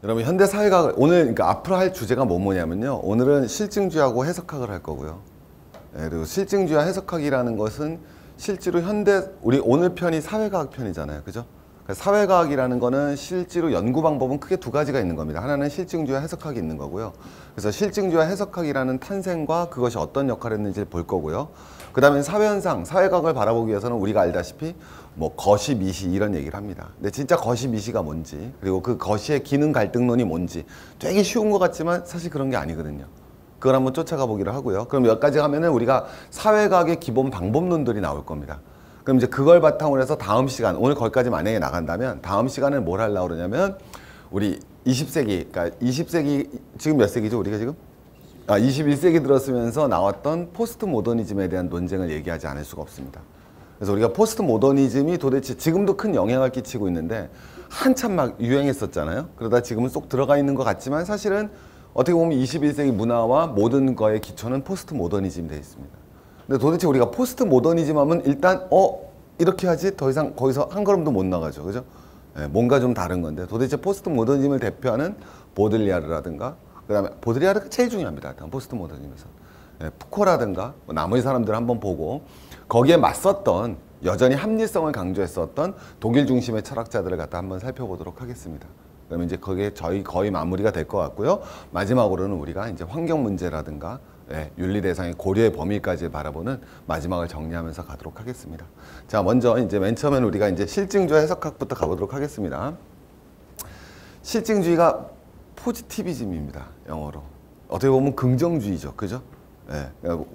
여러분 현대 사회과학 오늘 그러니까 앞으로 할 주제가 뭐냐면요. 오늘은 실증주의하고 해석학을 할 거고요. 네, 그리고 실증주의와 해석학이라는 것은 실제로 현대 우리 오늘 편이 사회과학 편이잖아요. 그죠? 그러니까 사회과학이라는 거는 실제로 연구 방법은 크게 두 가지가 있는 겁니다. 하나는 실증주의와 해석학이 있는 거고요. 그래서 실증주의와 해석학이라는 탄생과 그것이 어떤 역할을 했는지를 볼 거고요. 그 다음에 사회현상, 사회과학을 바라보기 위해서는 우리가 알다시피 뭐 거시, 미시 이런 얘기를 합니다. 근데 진짜 거시, 미시가 뭔지 그리고 그 거시의 기능 갈등론이 뭔지 되게 쉬운 것 같지만 사실 그런 게 아니거든요. 그걸 한번 쫓아가 보기로 하고요. 그럼 여기까지 하면은 우리가 사회과학의 기본 방법론들이 나올 겁니다. 그럼 이제 그걸 바탕으로 해서 다음 시간, 오늘 거기까지 만약에 나간다면 다음 시간은 뭘 하려고 그러냐면 우리 20세기, 그러니까 20세기, 지금 몇 세기죠? 우리가 지금? 21세기 들었으면서 나왔던 포스트 모더니즘에 대한 논쟁을 얘기하지 않을 수가 없습니다. 그래서 우리가 포스트 모더니즘이 도대체 지금도 큰 영향을 끼치고 있는데 한참 막 유행했었잖아요. 그러다 지금은 쏙 들어가 있는 것 같지만 사실은 어떻게 보면 21세기 문화와 모든 거의 기초는 포스트 모더니즘이 되어 있습니다. 근데 도대체 우리가 포스트 모더니즘 하면 일단 이렇게 하지 더 이상 거기서 한 걸음도 못 나가죠. 그죠? 네, 뭔가 좀 다른 건데 도대체 포스트 모더니즘을 대표하는 보들리아르라든가 그 다음에 보들리아르가 제일 중요합니다. 포스트 모더니즘에서. 네, 푸코라든가 뭐 나머지 사람들 한번 보고 거기에 맞섰던 여전히 합리성을 강조했었던 독일 중심의 철학자들을 갖다 한번 살펴보도록 하겠습니다. 그러면 이제 거기에 저희 거의 마무리가 될 것 같고요. 마지막으로는 우리가 이제 환경 문제라든가 윤리 대상의 고려의 범위까지 바라보는 마지막을 정리하면서 가도록 하겠습니다. 자, 먼저 이제 맨 처음에는 우리가 이제 실증주의 해석학부터 가보도록 하겠습니다. 실증주의가 포지티비즘입니다. 영어로. 어떻게 보면 긍정주의죠. 그죠?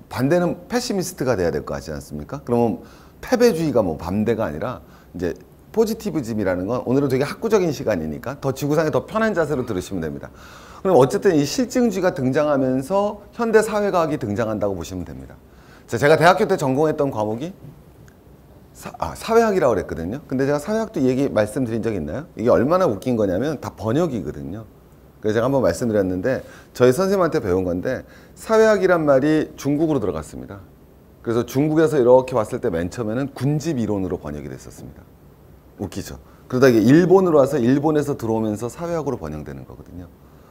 반대는 패시미스트가 돼야 될 것 같지 않습니까? 그러면 패배주의가 뭐 반대가 아니라 이제 포지티비즘이라는 건 오늘은 되게 학구적인 시간이니까 더 지구상에 더 편한 자세로 들으시면 됩니다. 그럼 어쨌든 이 실증주의가 등장하면서 현대 사회과학이 등장한다고 보시면 됩니다. 자, 제가 대학교 때 전공했던 과목이 사회학이라고 그랬거든요. 근데 제가 사회학도 얘기 말씀드린 적 있나요? 이게 얼마나 웃긴 거냐면 다 번역이거든요. 그래서 제가 한번 말씀드렸는데 저희 선생님한테 배운 건데 사회학이란 말이 중국으로 들어갔습니다. 그래서 중국에서 이렇게 왔을 때 맨 처음에는 군집 이론으로 번역이 됐었습니다. 웃기죠. 그러다 이게 일본으로 와서 일본에서 들어오면서 사회학으로 번역되는 거거든요.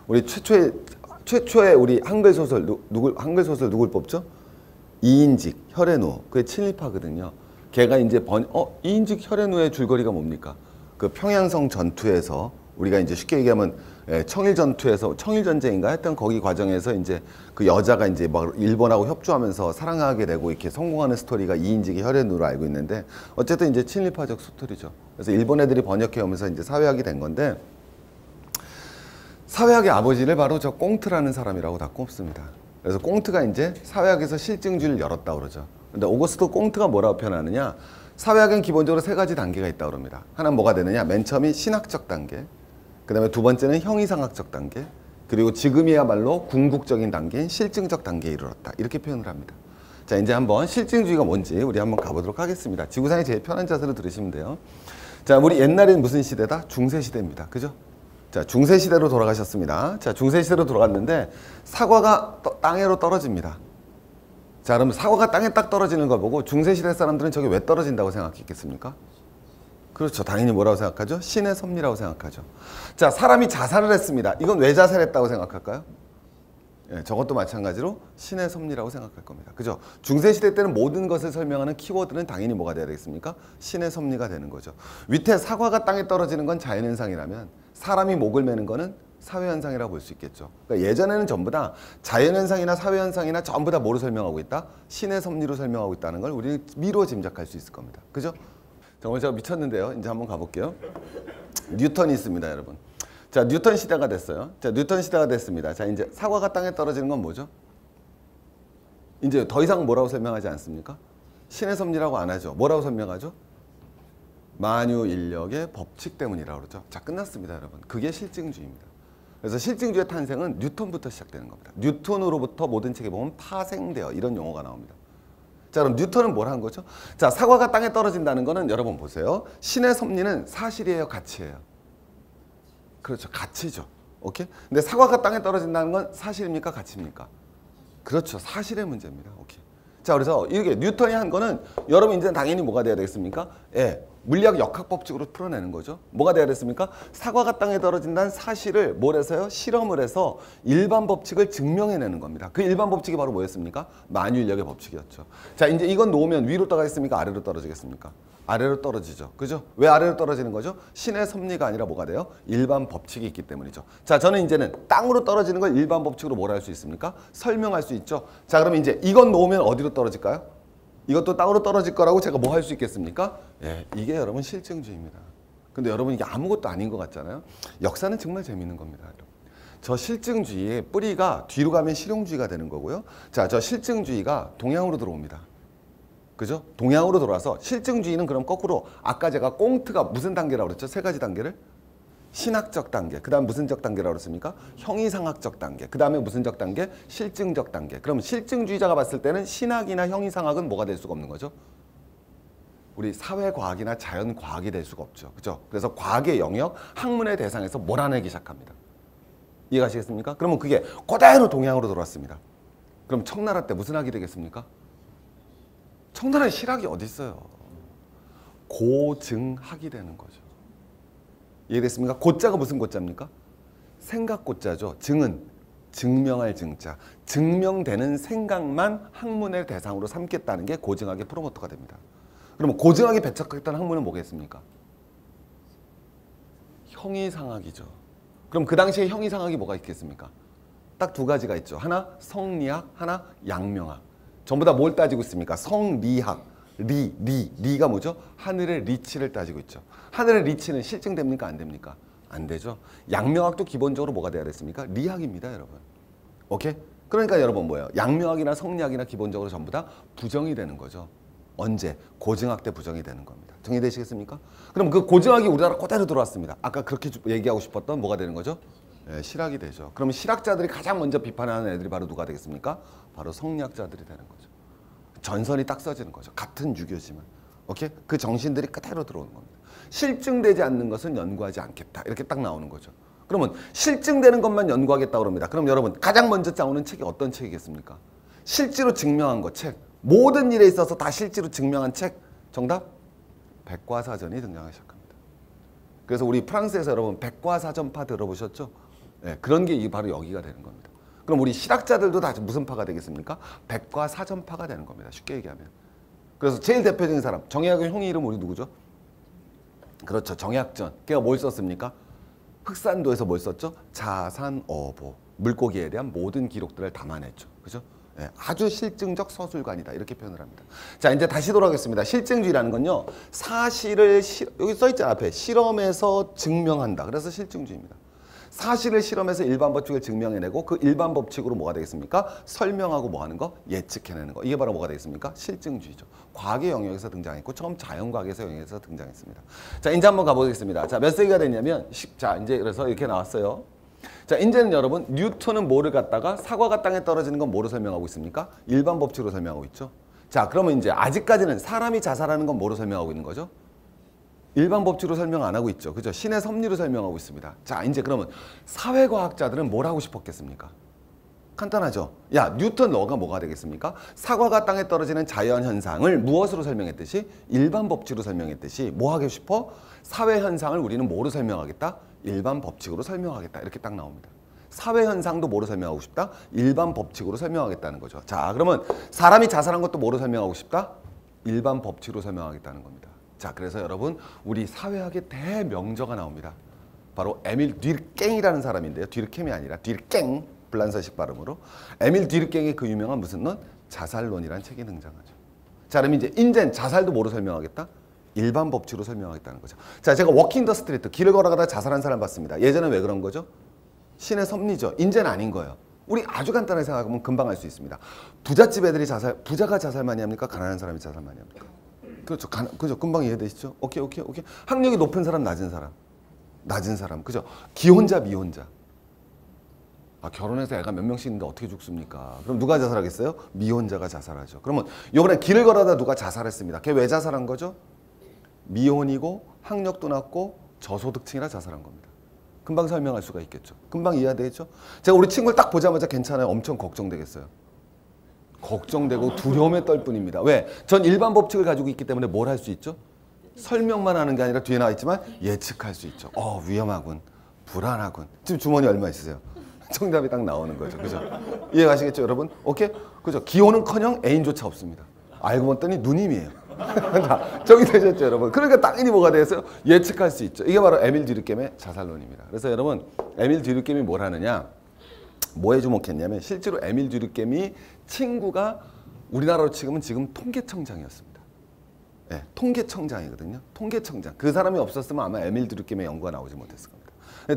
우리 최초의 우리 한글 소설 누굴 뽑죠? 이인직, 혈앤우. 그게 친일파거든요. 걔가 이제 이인직, 혈앤우의 줄거리가 뭡니까? 그 평양성 전투에서 우리가 이제 쉽게 얘기하면 청일 전투에서 청일 전쟁인가 했던 거기 과정에서 이제 그 여자가 이제 막 일본하고 협조하면서 사랑하게 되고 이렇게 성공하는 스토리가 이인직의 혈앤우로 알고 있는데 어쨌든 이제 친일파적 스토리죠. 그래서 일본 애들이 번역해 오면서 이제 사회학이 된 건데 사회학의 아버지를 바로 저 꽁트라는 사람이라고 다 꼽습니다. 그래서 꽁트가 이제 사회학에서 실증주의를 열었다 그러죠. 근데 오거스트 꽁트가 뭐라고 표현하느냐? 사회학은 기본적으로 세 가지 단계가 있다고 합니다. 하나는 뭐가 되느냐? 맨 처음이 신학적 단계. 그 다음에 두 번째는 형이상학적 단계, 그리고 지금이야말로 궁극적인 단계인 실증적 단계에 이르렀다. 이렇게 표현을 합니다. 자, 이제 한번 실증주의가 뭔지 우리 한번 가보도록 하겠습니다. 지구상에 제일 편한 자세로 들으시면 돼요. 자, 우리 옛날에는 무슨 시대다? 중세시대입니다. 그죠? 자, 중세시대로 돌아가셨습니다. 자, 중세시대로 돌아갔는데 사과가 땅에로 떨어집니다. 자, 그러면 사과가 땅에 딱 떨어지는 걸 보고 중세시대 사람들은 저게 왜 떨어진다고 생각했겠습니까? 그렇죠. 당연히 뭐라고 생각하죠? 신의 섭리라고 생각하죠. 자, 사람이 자살을 했습니다. 이건 왜 자살했다고 생각할까요? 저것도 마찬가지로 신의 섭리라고 생각할 겁니다. 그죠? 중세시대 때는 모든 것을 설명하는 키워드는 당연히 뭐가 돼야 되겠습니까? 신의 섭리가 되는 거죠. 위태 사과가 땅에 떨어지는 건 자연현상이라면 사람이 목을 매는 거는 사회현상이라고 볼 수 있겠죠. 그러니까 예전에는 전부 다 자연현상이나 사회현상이나 전부 다 뭐로 설명하고 있다? 신의 섭리로 설명하고 있다는 걸 우리는 미루어 짐작할 수 있을 겁니다. 그죠? 정말 제가 미쳤는데요. 이제 한번 가볼게요. 뉴턴이 있습니다, 여러분. 자, 뉴턴 시대가 됐어요. 자, 뉴턴 시대가 됐습니다. 자, 이제 사과가 땅에 떨어지는 건 뭐죠? 이제 더 이상 뭐라고 설명하지 않습니까? 신의 섭리라고 안 하죠. 뭐라고 설명하죠? 만유인력의 법칙 때문이라고 그러죠. 자, 끝났습니다, 여러분. 그게 실증주의입니다. 그래서 실증주의의 탄생은 뉴턴부터 시작되는 겁니다. 뉴턴으로부터 모든 책에 보면 파생되어 이런 용어가 나옵니다. 자, 그럼 뉴턴은 뭘 한 거죠? 자, 사과가 땅에 떨어진다는 거는 여러분 보세요. 신의 섭리는 사실이에요, 가치예요? 그렇죠, 가치죠. 오케이? 근데 사과가 땅에 떨어진다는 건 사실입니까, 가치입니까? 그렇죠, 사실의 문제입니다. 오케이. 자, 그래서 이게 뉴턴이 한 거는 여러분 이제 당연히 뭐가 돼야 되겠습니까? 물리학 역학 법칙으로 풀어내는 거죠. 뭐가 돼야 됐습니까? 사과가 땅에 떨어진다는 사실을 뭘 해서요? 실험을 해서 일반 법칙을 증명해내는 겁니다. 그 일반 법칙이 바로 뭐였습니까? 만유인력의 법칙이었죠. 자, 이제 이건 놓으면 위로 떨어지겠습니까? 아래로 떨어지겠습니까? 아래로 떨어지죠. 그죠? 왜 아래로 떨어지는 거죠? 신의 섭리가 아니라 뭐가 돼요? 일반 법칙이 있기 때문이죠. 자, 저는 이제는 땅으로 떨어지는 걸 일반 법칙으로 뭘 할 수 있습니까? 설명할 수 있죠. 자, 그럼 이제 이건 놓으면 어디로 떨어질까요? 이것도 땅으로 떨어질 거라고 제가 뭐 할 수 있겠습니까? 예, 이게 여러분 실증주의입니다. 근데 여러분 이게 아무것도 아닌 것 같잖아요. 역사는 정말 재밌는 겁니다. 여러분. 저 실증주의의 뿌리가 뒤로 가면 실용주의가 되는 거고요. 자, 저 실증주의가 동양으로 들어옵니다. 그죠? 동양으로 돌아서 실증주의는 그럼 거꾸로 아까 제가 꽁트가 무슨 단계라고 그랬죠? 세 가지 단계를? 신학적 단계, 그 다음 무슨 적 단계라고 그랬습니까? 형이상학적 단계, 그 다음에 무슨 적 단계? 실증적 단계. 그럼 실증주의자가 봤을 때는 신학이나 형이상학은 뭐가 될 수가 없는 거죠? 우리 사회과학이나 자연과학이 될 수가 없죠. 그죠? 그래서 과학의 영역, 학문의 대상에서 몰아내기 시작합니다. 이해가시겠습니까? 그러면 그게 그대로 동양으로 돌아왔습니다. 그럼 청나라 때 무슨 학이 되겠습니까? 청나라에 실학이 어디 있어요? 고증학이 되는 거죠. 이해됐습니까? 고자가 무슨 고자입니까? 생각 고자죠. 증은 증명할 증자. 증명되는 생각만 학문의 대상으로 삼겠다는 게 고증학의 프로모터가 됩니다. 그러면 고증학이 배척했다는 학문은 뭐겠습니까? 형이상학이죠. 그럼 그 당시에 형이상학이 뭐가 있겠습니까? 딱 두 가지가 있죠. 하나 성리학, 하나 양명학. 전부 다 뭘 따지고 있습니까? 성리학. 리가 뭐죠? 하늘의 리치를 따지고 있죠. 하늘의 리치는 실증됩니까? 안 됩니까? 안 되죠. 양명학도 기본적으로 뭐가 돼야 됐습니까? 리학입니다, 여러분. 오케이? 그러니까 여러분 뭐예요? 양명학이나 성리학이나 기본적으로 전부 다 부정이 되는 거죠. 언제? 고증학 때 부정이 되는 겁니다. 정리되시겠습니까? 그럼 그 고증학이 우리나라 그대로 들어왔습니다. 아까 그렇게 얘기하고 싶었던 뭐가 되는 거죠? 네, 실학이 되죠. 그럼 실학자들이 가장 먼저 비판하는 애들이 바로 누가 되겠습니까? 바로 성리학자들이 되는 거죠. 전선이 딱 써지는 거죠. 같은 유교지만. 오케이? 그 정신들이 그대로 들어오는 겁니다. 실증되지 않는 것은 연구하지 않겠다. 이렇게 딱 나오는 거죠. 그러면 실증되는 것만 연구하겠다고 합니다. 그럼 여러분 가장 먼저 나오는 책이 어떤 책이겠습니까? 실제로 증명한 거 책. 모든 일에 있어서 다 실제로 증명한 책. 정답? 백과사전이 등장하기 시작합니다. 그래서 우리 프랑스에서 여러분 백과사전파 들어보셨죠? 네, 그런 게 바로 여기가 되는 겁니다. 그럼 우리 실학자들도 다 무슨 파가 되겠습니까? 백과사전파가 되는 겁니다. 쉽게 얘기하면. 그래서 제일 대표적인 사람, 정약용 형의 이름 우리 누구죠? 그렇죠. 정약전. 걔가 뭘 썼습니까? 흑산도에서 뭘 썼죠? 자산어보. 물고기에 대한 모든 기록들을 담아냈죠. 그죠? 네, 아주 실증적 서술관이다. 이렇게 표현을 합니다. 자, 이제 다시 돌아가겠습니다. 실증주의라는 건요. 사실을 여기 써있잖아요. 앞에 실험에서 증명한다. 그래서 실증주의입니다. 사실을 실험해서 일반 법칙을 증명해내고 그 일반 법칙으로 뭐가 되겠습니까? 설명하고 뭐 하는 거? 예측해내는 거. 이게 바로 뭐가 되겠습니까? 실증주의죠. 과학의 영역에서 등장했고 처음 자연과학에서 영역에서 등장했습니다. 자, 이제 한번 가보겠습니다. 자, 몇 세기가 됐냐면 자, 이제 그래서 이렇게 나왔어요. 자, 이제는 여러분 뉴턴은 뭐를 갖다가 사과가 땅에 떨어지는 건 뭐로 설명하고 있습니까? 일반 법칙으로 설명하고 있죠. 자, 그러면 이제 아직까지는 사람이 자살하는 건 뭐로 설명하고 있는 거죠? 일반 법칙으로 설명 안 하고 있죠. 그죠? 신의 섭리로 설명하고 있습니다. 자, 이제 그러면 사회과학자들은 뭘 하고 싶었겠습니까? 간단하죠. 야, 뉴턴 너가 뭐가 되겠습니까? 사과가 땅에 떨어지는 자연현상을 무엇으로 설명했듯이 일반 법칙으로 설명했듯이 뭐 하고 싶어? 사회현상을 우리는 뭐로 설명하겠다? 일반 법칙으로 설명하겠다. 이렇게 딱 나옵니다. 사회현상도 뭐로 설명하고 싶다? 일반 법칙으로 설명하겠다는 거죠. 자, 그러면 사람이 자살한 것도 뭐로 설명하고 싶다? 일반 법칙으로 설명하겠다는 겁니다. 자, 그래서 여러분 우리 사회학의 대명저가 나옵니다. 바로 에밀 뒤르깽이라는 사람인데요. 뒤르캠이 아니라 뒤르깽, 불란서식 발음으로. 에밀 뒤르깽의 그 유명한 무슨 론? 자살론이라는 책이 등장하죠. 자, 그럼 이제 인젠 자살도 뭐로 설명하겠다? 일반 법칙으로 설명하겠다는 거죠. 자, 제가 워킹 더 스트리트, 길을 걸어가다 자살한 사람 봤습니다. 예전에 왜 그런 거죠? 신의 섭리죠. 인제는 아닌 거예요. 우리 아주 간단하게 생각하면 금방 알 수 있습니다. 부잣집 애들이 부자가 자살 많이 합니까? 가난한 사람이 자살 많이 합니까? 그렇죠. 그죠. 금방 이해되시죠? 오케이. 학력이 높은 사람, 낮은 사람. 그죠? 기혼자, 미혼자. 아, 결혼해서 애가 몇 명씩 있는데 어떻게 죽습니까? 그럼 누가 자살하겠어요? 미혼자가 자살하죠. 그러면 요번에 길을 걸어다 누가 자살했습니다. 걔 왜 자살한 거죠? 미혼이고 학력도 낮고 저소득층이라 자살한 겁니다. 금방 설명할 수가 있겠죠. 금방 이해되겠죠? 제가 우리 친구를 딱 보자마자 괜찮아요. 엄청 걱정되겠어요. 걱정되고 두려움에 떨 뿐입니다. 왜? 전 일반 법칙을 가지고 있기 때문에 뭘 할 수 있죠? 설명만 하는 게 아니라 뒤에 나와 있지만 예측할 수 있죠. 위험하군, 불안하군. 지금 주머니 얼마 있으세요? 정답이 딱 나오는 거죠. 그죠? 이해가시겠죠, 여러분? 오케이? 그죠? 기호는커녕 애인조차 없습니다. 알고 봤더니 누님이에요. 정리되셨죠, 여러분? 그러니까 당연히 뭐가 되겠어요? 예측할 수 있죠. 이게 바로 에밀 듀르켐의 자살론입니다. 그래서 여러분, 에밀 듀르켐이 뭘 하느냐? 뭐에 주목했냐면 실제로 에밀 듀르켐이 친구가 우리나라로 치면 지금 통계청장이었습니다. 네, 통계청장이거든요. 통계청장. 그 사람이 없었으면 아마 에밀 듀르켐의 연구가 나오지 못했을 겁니다.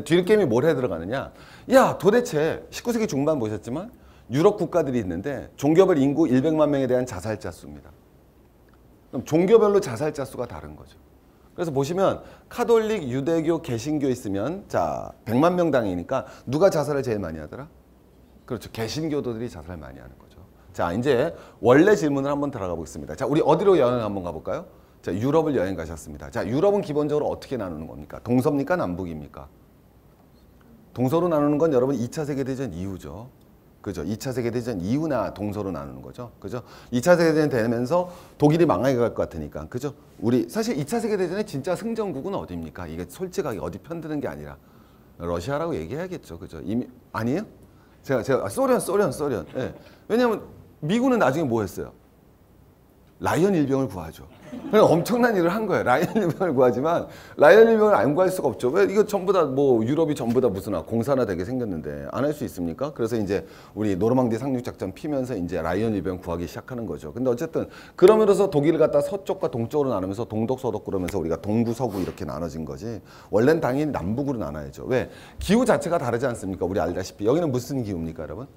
듀르켐이 뭘 해 들어가느냐? 야, 도대체 19세기 중반 보셨지만 유럽 국가들이 있는데 종교별 인구 100만 명에 대한 자살자 수입니다. 그럼 종교별로 자살자 수가 다른 거죠. 그래서 보시면 카톨릭, 유대교, 개신교 있으면 자 100만 명당이니까 누가 자살을 제일 많이 하더라? 그렇죠. 개신교도들이 자살을 많이 하는 거죠. 자, 이제 원래 질문을 한번 들어가 보겠습니다. 자, 우리 어디로 여행 한번 가볼까요? 자, 유럽을 여행 가셨습니다. 자, 유럽은 기본적으로 어떻게 나누는 겁니까? 동서입니까? 남북입니까? 동서로 나누는 건 여러분 2차 세계대전 이후죠. 그죠? 2차 세계대전 이후나 동서로 나누는 거죠. 그죠? 2차 세계대전 되면서 독일이 망하게 갈 것 같으니까. 그죠? 우리 사실 2차 세계대전의 진짜 승전국은 어디입니까? 이게 솔직하게 어디 편드는 게 아니라 러시아라고 얘기해야겠죠. 그죠? 이미 아니에요? 제가 소련. 예. 왜냐면 미군은 나중에 뭐 했어요? 라이언 일병을 구하죠. 그냥 엄청난 일을 한 거예요. 라이언 일병을 구하지만 라이언 일병을 안 구할 수가 없죠. 왜 이거 전부 다 뭐 유럽이 전부 다 무슨 공산화 되게 생겼는데 안 할 수 있습니까? 그래서 이제 우리 노르망디 상륙 작전 피면서 이제 라이언 일병 구하기 시작하는 거죠. 근데 어쨌든 그러면서 독일을 갖다 서쪽과 동쪽으로 나누면서 동독 서독 그러면서 우리가 동부 서구 이렇게 나눠진 거지. 원래는 당연히 남북으로 나눠야죠. 왜? 기후 자체가 다르지 않습니까? 우리 알다시피 여기는 무슨 기후입니까, 여러분?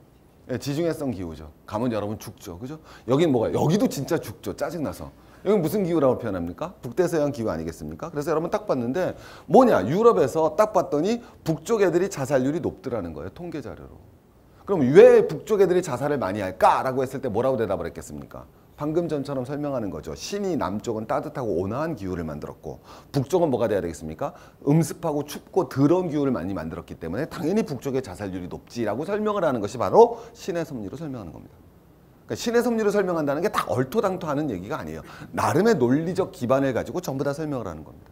예, 지중해성 기후죠. 가면 여러분 죽죠. 그죠? 여긴 뭐가? 여기도 진짜 죽죠. 짜증나서. 여기 무슨 기후라고 표현합니까? 북대서양 기후 아니겠습니까? 그래서 여러분 딱 봤는데 뭐냐? 유럽에서 딱 봤더니 북쪽 애들이 자살률이 높더라는 거예요. 통계 자료로. 그럼 왜 북쪽 애들이 자살을 많이 할까라고 했을 때 뭐라고 대답을 했겠습니까? 방금 전처럼 설명하는 거죠. 신이 남쪽은 따뜻하고 온화한 기후를 만들었고 북쪽은 뭐가 돼야 되겠습니까? 음습하고 춥고 더러운 기후를 많이 만들었기 때문에 당연히 북쪽의 자살률이 높지라고 설명을 하는 것이 바로 신의 섭리로 설명하는 겁니다. 그러니까 신의 섭리로 설명한다는 게 다 얼토당토하는 얘기가 아니에요. 나름의 논리적 기반을 가지고 전부 다 설명을 하는 겁니다.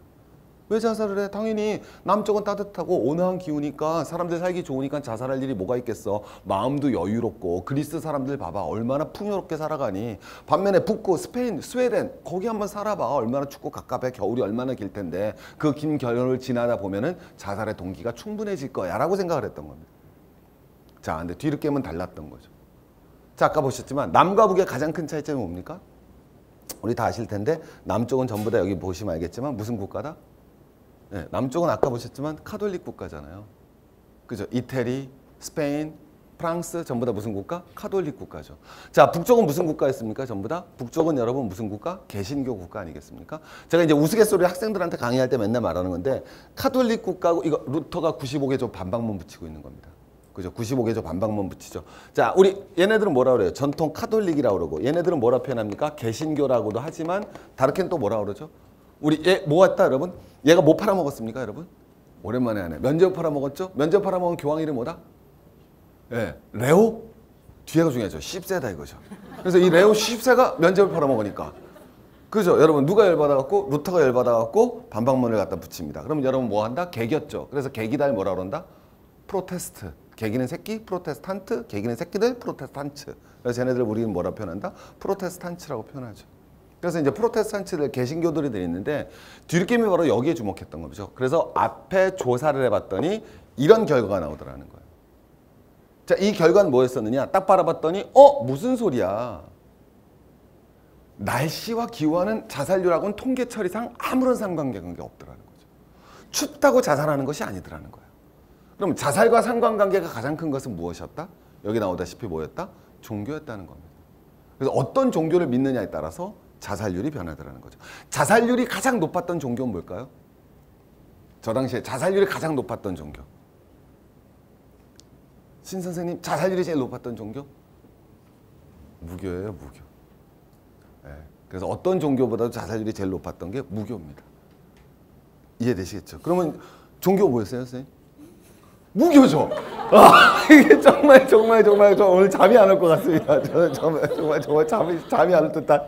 왜 자살을 해? 당연히 남쪽은 따뜻하고 온화한 기후니까 사람들 살기 좋으니까 자살할 일이 뭐가 있겠어. 마음도 여유롭고 그리스 사람들 봐봐. 얼마나 풍요롭게 살아가니. 반면에 북구 스페인, 스웨덴 거기 한번 살아봐. 얼마나 춥고 갑갑해. 겨울이 얼마나 길 텐데 그 긴 겨울을 지나다 보면은 자살의 동기가 충분해질 거야 라고 생각을 했던 겁니다. 자, 근데 듀르켐은 달랐던 거죠. 자, 아까 보셨지만 남과 북의 가장 큰 차이점이 뭡니까? 우리 다 아실 텐데 남쪽은 전부 다 여기 보시면 알겠지만 무슨 국가다? 네, 남쪽은 아까 보셨지만 카톨릭 국가잖아요. 그죠? 이태리, 스페인, 프랑스 전부 다 무슨 국가? 카톨릭 국가죠. 자, 북쪽은 무슨 국가였습니까? 전부 다? 북쪽은 여러분 무슨 국가? 개신교 국가 아니겠습니까? 제가 이제 우스갯소리 학생들한테 강의할 때 맨날 말하는 건데 카톨릭 국가고 이거 루터가 95개조 반박문 붙이고 있는 겁니다. 그죠? 95개조 반박문 붙이죠. 자, 우리 얘네들은 뭐라 그래요? 전통 카톨릭이라고 그러고 얘네들은 뭐라 표현합니까? 개신교라고도 하지만 다르게는 또 뭐라 그러죠? 우리 얘 뭐 했다 여러분? 얘가 뭐 팔아먹었습니까 여러분? 오랜만에 하네. 면접 팔아먹었죠? 면접 팔아먹은 교황 이름 뭐다? 예, 레오? 뒤에가 중요하죠. 10세다 이거죠. 그래서 이 레오 10세가 면접을 팔아먹으니까. 그죠? 여러분 누가 열받아갖고 루터가 열받아갖고 반박문을 갖다 붙입니다. 그러면 여러분 뭐 한다? 개겼죠. 그래서 개기달 뭐라 그런다? 프로테스트. 개기는 새끼, 프로테스탄트, 개기는 새끼들, 프로테스탄츠. 그래서 쟤네들 우리는 뭐라 표현한다? 프로테스탄츠라고 표현하죠. 그래서 이제 프로테스탄츠들, 개신교들이 있는데 듀르켐이 바로 여기에 주목했던 거죠. 그래서 앞에 조사를 해봤더니 이런 결과가 나오더라는 거예요. 자, 이 결과는 뭐였었느냐? 딱 바라봤더니 무슨 소리야. 날씨와 기후와는 자살률하고는 통계처리상 아무런 상관관계가 없더라는 거죠. 춥다고 자살하는 것이 아니더라는 거예요. 그럼 자살과 상관관계가 가장 큰 것은 무엇이었다? 여기 나오다시피 뭐였다? 종교였다는 겁니다. 그래서 어떤 종교를 믿느냐에 따라서 자살률이 변하더라는 거죠. 자살률이 가장 높았던 종교는 뭘까요? 저 당시에 자살률이 가장 높았던 종교. 신 선생님, 자살률이 제일 높았던 종교? 무교예요, 무교. 네. 그래서 어떤 종교보다도 자살률이 제일 높았던 게 무교입니다. 이해되시겠죠? 그러면 종교 뭐였어요, 선생님? 무교죠. 이게 정말 저 오늘 잠이 안 올 것 같습니다. 저는 정말 잠이 안 올 듯한.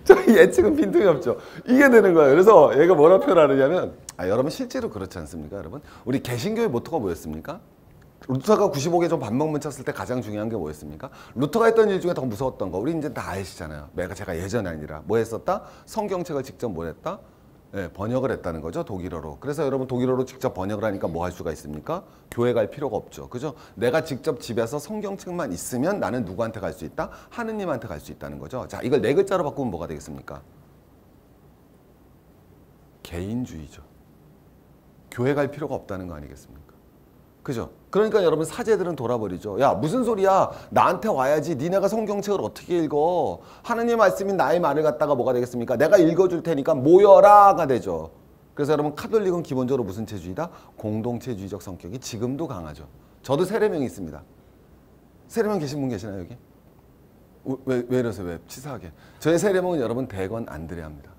저희 예측은 빈틈이 없죠. 이게 되는 거예요. 그래서 얘가 뭐라 표현하느냐면 여러분 실제로 그렇지 않습니까? 여러분 우리 개신교의 모토가 뭐였습니까? 루터가 95개 좀 반복문 쳤을 때 가장 중요한 게 뭐였습니까? 루터가 했던 일 중에 더 무서웠던 거 우리 이제 다 아시잖아요. 제가 예전에 아니라 뭐 했었다? 성경책을 직접 뭘 했다? 네, 번역을 했다는 거죠. 독일어로. 그래서 여러분 독일어로 직접 번역을 하니까 뭐 할 수가 있습니까? 교회 갈 필요가 없죠. 그죠? 내가 직접 집에서 성경책만 있으면 나는 누구한테 갈 수 있다? 하느님한테 갈 수 있다는 거죠. 자, 이걸 네 글자로 바꾸면 뭐가 되겠습니까? 개인주의죠. 교회 갈 필요가 없다는 거 아니겠습니까? 그죠? 그러니까 여러분 사제들은 돌아버리죠. 야 무슨 소리야? 나한테 와야지. 니네가 성경책을 어떻게 읽어? 하느님 말씀인 나의 말을 갖다가 뭐가 되겠습니까? 내가 읽어줄 테니까 모여라가 되죠. 그래서 여러분 카톨릭은 기본적으로 무슨 체주의다? 공동체주의적 성격이 지금도 강하죠. 저도 세례명이 있습니다. 세례명 계신 분 계시나요 여기? 왜 이러세요? 왜 치사하게? 저의 세례명은 여러분 대건 안드레아입니다.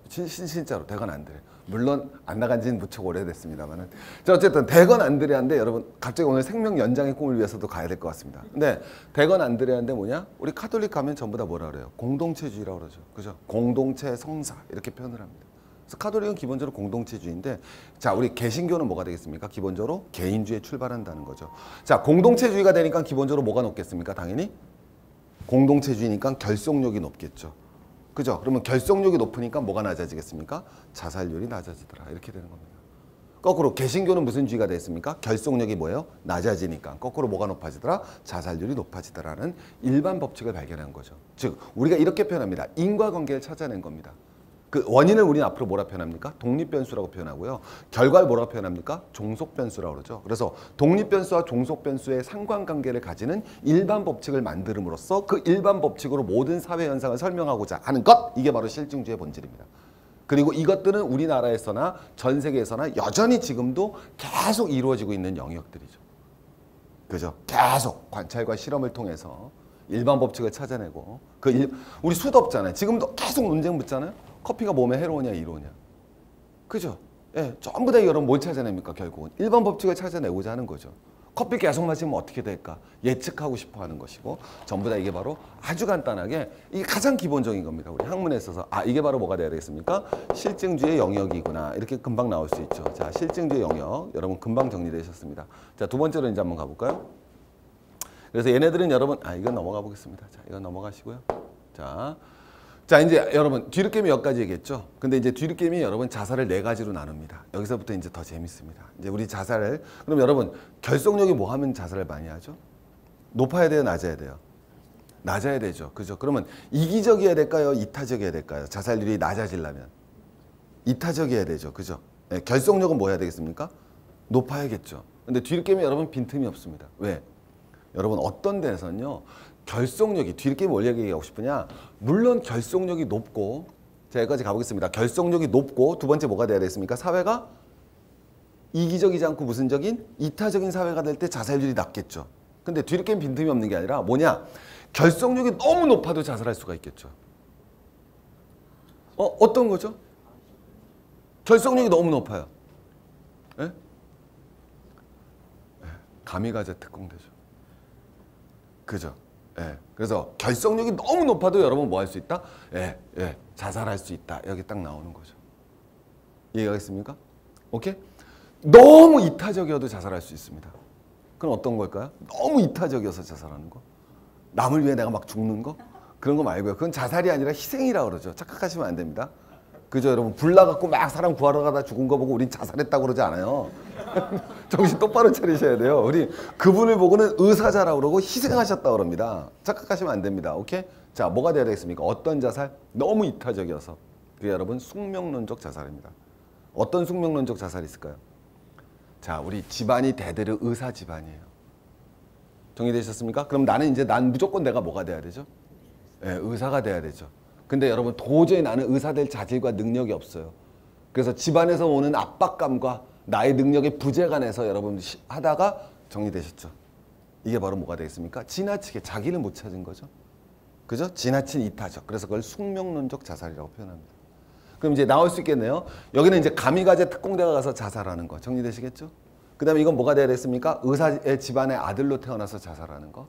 진짜로 대건 안드레. 물론 안 나간 지는 무척 오래됐습니다만은. 자, 어쨌든 대건 안드레아인데 여러분 갑자기 오늘 생명 연장의 꿈을 위해서도 가야 될 것 같습니다. 근데 대건 안드레아인데 뭐냐? 우리 카톨릭 가면 전부 다 뭐라 그래요? 공동체주의라고 그러죠. 그죠? 공동체 성사 이렇게 표현을 합니다. 그래서 카톨릭은 기본적으로 공동체주의인데 자, 우리 개신교는 뭐가 되겠습니까? 기본적으로 개인주의에 출발한다는 거죠. 자, 공동체주의가 되니까 기본적으로 뭐가 높겠습니까? 당연히 공동체주의니까 결속력이 높겠죠. 그죠? 그러면 결속력이 높으니까 뭐가 낮아지겠습니까? 자살률이 낮아지더라. 이렇게 되는 겁니다. 거꾸로 개신교는 무슨 주의가 됐습니까? 결속력이 뭐예요? 낮아지니까. 거꾸로 뭐가 높아지더라? 자살률이 높아지더라는 일반 법칙을 발견한 거죠. 즉 우리가 이렇게 표현합니다. 인과관계를 찾아낸 겁니다. 그 원인을 우리는 앞으로 뭐라 표현합니까? 독립변수라고 표현하고요. 결과를 뭐라고 표현합니까? 종속변수라고 그러죠. 그래서 독립변수와 종속변수의 상관관계를 가지는 일반 법칙을 만들음으로써 그 일반 법칙으로 모든 사회 현상을 설명하고자 하는 것, 이게 바로 실증주의 본질입니다. 그리고 이것들은 우리나라에서나 전 세계에서나 여전히 지금도 계속 이루어지고 있는 영역들이죠. 그죠? 계속 관찰과 실험을 통해서 일반 법칙을 찾아내고 우리 수도 없잖아요. 지금도 계속 논쟁 붙잖아요. 커피가 몸에 해로우냐 이로우냐. 그죠? 예, 전부 다 여러분 뭘 찾아냅니까? 결국은 일반 법칙을 찾아내고자 하는 거죠. 커피 계속 마시면 어떻게 될까? 예측하고 싶어 하는 것이고 전부 다 이게 바로 아주 간단하게 이게 가장 기본적인 겁니다. 우리 학문에 있어서 이게 바로 뭐가 돼야 되겠습니까? 실증주의 영역이구나. 이렇게 금방 나올 수 있죠. 자, 실증주의 영역 여러분 금방 정리되셨습니다. 자, 두 번째로 이제 한번 가볼까요? 그래서 얘네들은 여러분 이건 넘어가 보겠습니다. 자, 이건 넘어가시고요. 자 이제 여러분 뒤늦게임이 여기까지 얘기했죠. 근데 이제 뒤늦게임이 여러분 자살을 네 가지로 나눕니다. 여기서부터 이제 더 재밌습니다. 이제 우리 자살을 그럼 여러분 결속력이 뭐 하면 자살을 많이 하죠? 높아야 돼요, 낮아야 돼요? 낮아야 되죠. 그죠? 그러면 이기적이어야 될까요? 이타적이어야 될까요? 자살률이 낮아지려면 이타적이어야 되죠. 그죠? 네, 결속력은 뭐 해야 되겠습니까? 높아야겠죠. 근데 뒤늦게임이 여러분 빈틈이 없습니다. 왜? 여러분 어떤 데서는요. 결속력이 뒤늦게 뭘 얘기하고 싶으냐? 물론 결속력이 높고 제가 여기까지 가보겠습니다. 결속력이 높고 두 번째 뭐가 돼야 되겠습니까? 사회가 이기적이지 않고 무슨적인 이타적인 사회가 될 때 자살률이 낮겠죠. 근데 뒤늦게 빈틈이 없는 게 아니라 뭐냐? 결속력이 너무 높아도 자살할 수가 있겠죠. 어떤 거죠? 결속력이 너무 높아요. 예? 가미가제 특공대죠. 그죠? 예. 그래서 결속력이 너무 높아도 여러분 뭐 할 수 있다? 자살할 수 있다. 여기 딱 나오는 거죠. 이해가겠습니까? 오케이? 너무 이타적이어도 자살할 수 있습니다. 그럼 어떤 걸까요? 너무 이타적이어서 자살하는 거. 남을 위해 내가 막 죽는 거? 그런 거 말고요. 그건 자살이 아니라 희생이라고 그러죠. 착각하시면 안 됩니다. 그죠? 여러분 불 나갖고 막 사람 구하러 가다 죽은 거 보고 우린 자살했다고 그러지 않아요. 정신 똑바로 차리셔야 돼요. 우리 그분을 보고는 의사자라고 그러고 희생하셨다고 그럽니다. 착각하시면 안 됩니다. 오케이? 자, 뭐가 돼야 되겠습니까? 어떤 자살? 너무 이타적이어서. 그게 여러분 숙명론적 자살입니다. 어떤 숙명론적 자살이 있을까요? 자, 우리 집안이 대대로 의사 집안이에요. 정리되셨습니까? 그럼 난 무조건 내가 뭐가 돼야 되죠? 의사가 돼야 되죠. 근데 여러분 도저히 나는 의사 될 자질과 능력이 없어요. 그래서 집안에서 오는 압박감과 나의 능력의 부재간에서 여러분 하다가 정리되셨죠. 이게 바로 뭐가 되겠습니까? 지나치게 자기를 못 찾은 거죠. 그죠? 지나친 이타적. 그래서 그걸 숙명론적 자살이라고 표현합니다. 그럼 이제 나올 수 있겠네요. 여기는 이제 가미가제 특공대가 가서 자살하는 거. 정리되시겠죠? 그 다음에 이건 뭐가 돼야 되겠습니까? 의사의 집안의 아들로 태어나서 자살하는 거.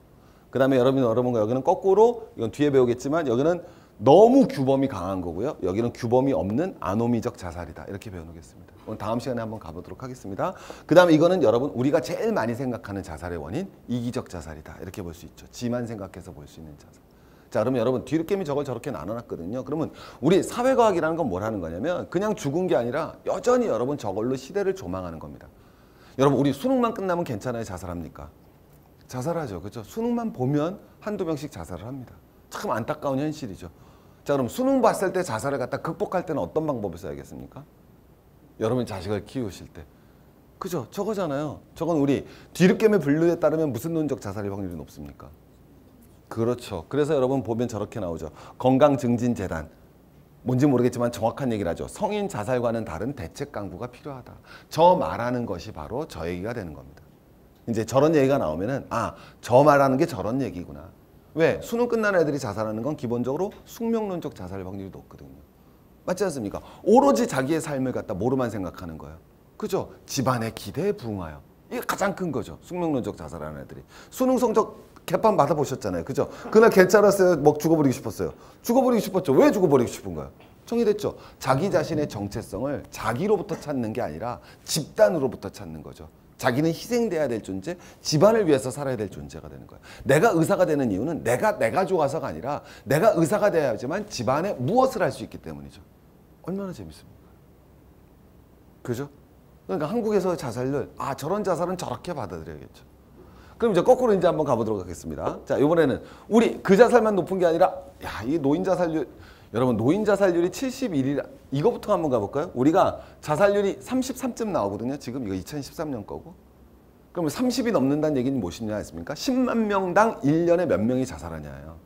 그 다음에 여러분 여기는 거꾸로, 이건 뒤에 배우겠지만 여기는 너무 규범이 강한 거고요. 여기는 규범이 없는 아노미적 자살이다. 이렇게 배워놓겠습니다. 오늘 다음 시간에 한번 가보도록 하겠습니다. 그 다음에 이거는 여러분 우리가 제일 많이 생각하는 자살의 원인 이기적 자살이다. 이렇게 볼 수 있죠. 지만 생각해서 볼 수 있는 자살. 자, 그러면 여러분 뒤늦게미 저걸 저렇게 나눠놨거든요. 그러면 우리 사회과학이라는 건 뭘 하는 거냐면 그냥 죽은 게 아니라 여전히 여러분 저걸로 시대를 조망하는 겁니다. 여러분 우리 수능만 끝나면 괜찮아요? 자살합니까? 자살하죠. 그렇죠? 수능만 보면 한두 명씩 자살을 합니다. 참 안타까운 현실이죠. 자, 그럼 수능 봤을 때 자살을 갖다 극복할 때는 어떤 방법을 써야겠습니까? 여러분 자식을 키우실 때. 그죠? 저거잖아요. 저건 우리 뒤늦게미 분류에 따르면 무슨 논적 자살의 확률이 높습니까? 그렇죠. 그래서 여러분 보면 저렇게 나오죠. 건강증진재단. 뭔지 모르겠지만 정확한 얘기를 하죠. 성인 자살과는 다른 대책 강구가 필요하다. 저 말하는 것이 바로 저 얘기가 되는 겁니다. 이제 저런 얘기가 나오면은 아, 저 말하는 게 저런 얘기구나. 왜? 수능 끝난 애들이 자살하는 건 기본적으로 숙명론적 자살 확률이 높거든요. 맞지 않습니까? 오로지 자기의 삶을 갖다 뭐로만 생각하는 거예요. 그죠? 집안의 기대에 부응하여. 이게 가장 큰 거죠. 숙명론적 자살하는 애들이. 수능 성적 개판 받아보셨잖아요. 그죠? 그날 괜찮았어요? 뭐 죽어버리고 싶었어요? 죽어버리고 싶었죠. 왜 죽어버리고 싶은 거예요? 정의됐죠? 자기 자신의 정체성을 자기로부터 찾는 게 아니라 집단으로부터 찾는 거죠. 자기는 희생돼야 될 존재, 집안을 위해서 살아야 될 존재가 되는 거예요. 내가 의사가 되는 이유는 내가 좋아서가 아니라 내가 의사가 돼야지만 집안에 무엇을 할 수 있기 때문이죠. 얼마나 재밌습니까? 그죠? 그러니까 한국에서 자살률, 아 저런 자살은 저렇게 받아들여야겠죠. 그럼 이제 거꾸로 이제 한번 가보도록 하겠습니다. 자, 이번에는 우리 그 자살만 높은 게 아니라 야, 이 노인 자살률, 여러분 노인 자살률이 71이라 이거부터 한번 가볼까요? 우리가 자살률이 33점 나오거든요. 지금 이거 2013년 거고. 그러면 30이 넘는다는 얘기는 무엇이냐 했습니까? 10만 명당 1년에 몇 명이 자살하냐예요.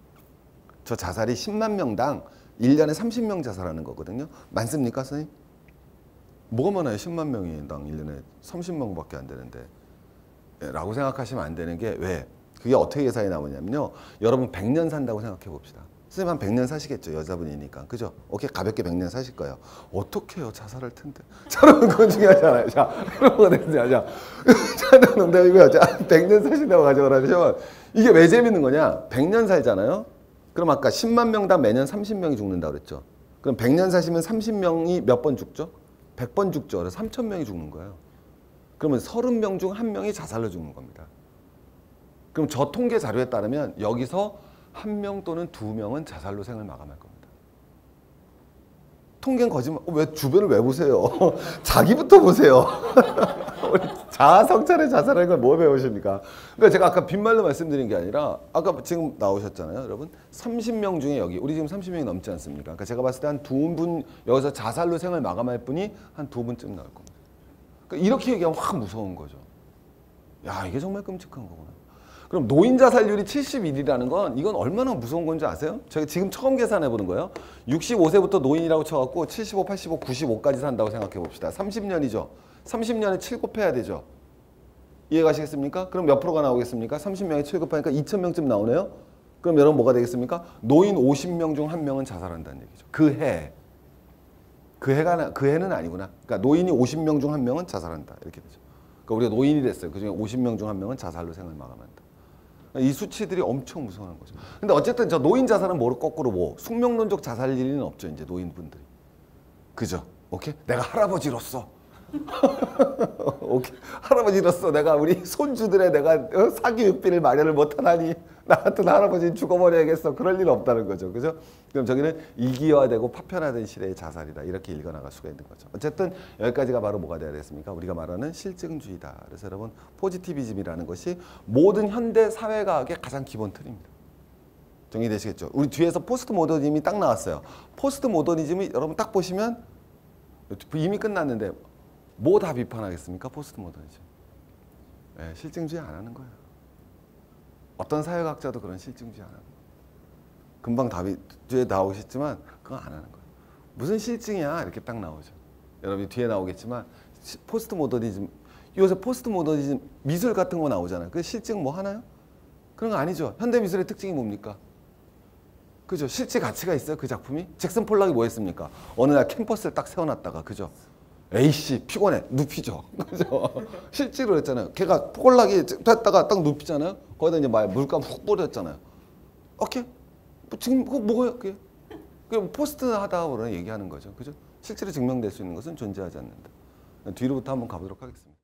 저 자살이 10만 명당 1년에 30명 자살하는 거거든요. 많습니까, 선생님? 뭐가 많아요? 10만 명당 1년에 30명밖에 안 되는데. 라고 생각하시면 안 되는 게 왜? 그게 어떻게 계산이 나오냐면요. 여러분 100년 산다고 생각해 봅시다. 선생님 한 100년 사시겠죠. 여자분이니까. 그죠? 오케이, 가볍게 100년 사실 거예요. 어떻게 해요? 자살할 텐데. 저는 그건 중요하잖아요. 자, 여러분 자, 농담이고요. 자, 100년 사신다고 가져오라면 이게 왜 재밌는 거냐? 100년 살잖아요. 그럼 아까 10만 명당 매년 30명이 죽는다고 그랬죠. 그럼 100년 사시면 30명이 몇 번 죽죠? 100번 죽죠. 그래서 3,000명이 죽는 거예요. 그러면 30명 중 1명이 자살로 죽는 겁니다. 그럼 저 통계 자료에 따르면 여기서 1명 또는 2명은 자살로 생을 마감할 겁니다. 통계는 거짓말. 왜 주변을 왜 보세요? 자기부터 보세요. 자아 성찰에 자살하는 걸 뭐 배우십니까? 그러니까 제가 아까 빈말로 말씀드린 게 아니라 아까 지금 나오셨잖아요, 여러분. 30명 중에 여기 우리 지금 30명이 넘지 않습니까? 그러니까 제가 봤을 때 한 2분 여기서 자살로 생을 마감할 분이 한 2분쯤 나올 겁니다. 그러니까 이렇게 얘기하면 확 무서운 거죠. 야, 이게 정말 끔찍한 거구나. 그럼 노인 자살률이 71이라는 건 이건 얼마나 무서운 건지 아세요? 제가 지금 처음 계산해 보는 거예요. 65세부터 노인이라고 쳐갖고 75, 85, 95까지 산다고 생각해 봅시다. 30년이죠. 30년에 7 곱해야 되죠. 이해가시겠습니까? 그럼 몇 프로가 나오겠습니까? 30명에 7 곱하니까 2,000명쯤 나오네요. 그럼 여러분 뭐가 되겠습니까? 노인 50명 중 1명은 자살한다는 얘기죠. 그 해. 그 해는 아니구나. 그러니까 노인이 50명 중 1명은 자살한다. 이렇게 되죠. 그러니까 우리가 노인이 됐어요. 그중에 50명 중 1명은 자살로 생을 마감한다. 이 수치들이 엄청 무서운 거죠. 근데 어쨌든 저 노인 자살은 뭐로 거꾸로 뭐 숙명론적 자살 일은 없죠. 이제 노인분들이. 그죠? 오케이? 내가 할아버지로서 오케이. 할아버지로서 내가 우리 손주들의 내가 사교육비를 마련을 못하다니 나 같은 할아버지는 죽어버려야겠어. 그럴 일 없다는 거죠. 그죠? 그럼 저기는 이기화되고 파편화된 시대의 자살이다. 이렇게 읽어나갈 수가 있는 거죠. 어쨌든 여기까지가 바로 뭐가 돼야 됐습니까? 우리가 말하는 실증주의다. 그래서 여러분 포지티비즘이라는 것이 모든 현대 사회과학의 가장 기본 틀입니다. 정리되시겠죠? 우리 뒤에서 포스트 모더니즘이 딱 나왔어요. 포스트 모더니즘이 여러분 딱 보시면 이미 끝났는데 뭐 다 비판하겠습니까? 포스트 모더니즘. 네, 실증주의 안 하는 거예요. 어떤 사회학자도 그런 실증주의 안 하는 거예요. 금방 답이 뒤에 나오겠지만 그거 안 하는 거예요. 무슨 실증이야? 이렇게 딱 나오죠. 여러분이 뒤에 나오겠지만 포스트 모더니즘, 요새 포스트 모더니즘 미술 같은 거 나오잖아요. 그 실증 뭐 하나요? 그런 거 아니죠. 현대 미술의 특징이 뭡니까? 그죠? 실제 가치가 있어요, 그 작품이? 잭슨 폴락이 뭐 했습니까? 어느 날 캠퍼스를 딱 세워놨다가, 그죠? 에이씨, 피곤해. 눕히죠. 그죠? 실제로 했잖아요. 걔가 폴락이 됐다가 딱 눕히잖아요. 거기다 이제 물감 훅 뿌렸잖아요. 오케이? 뭐 지금 그거 뭐예요, 그게? 그 포스트 하다 보면 얘기하는 거죠. 그죠? 실제로 증명될 수 있는 것은 존재하지 않는다. 뒤로부터 한번 가보도록 하겠습니다.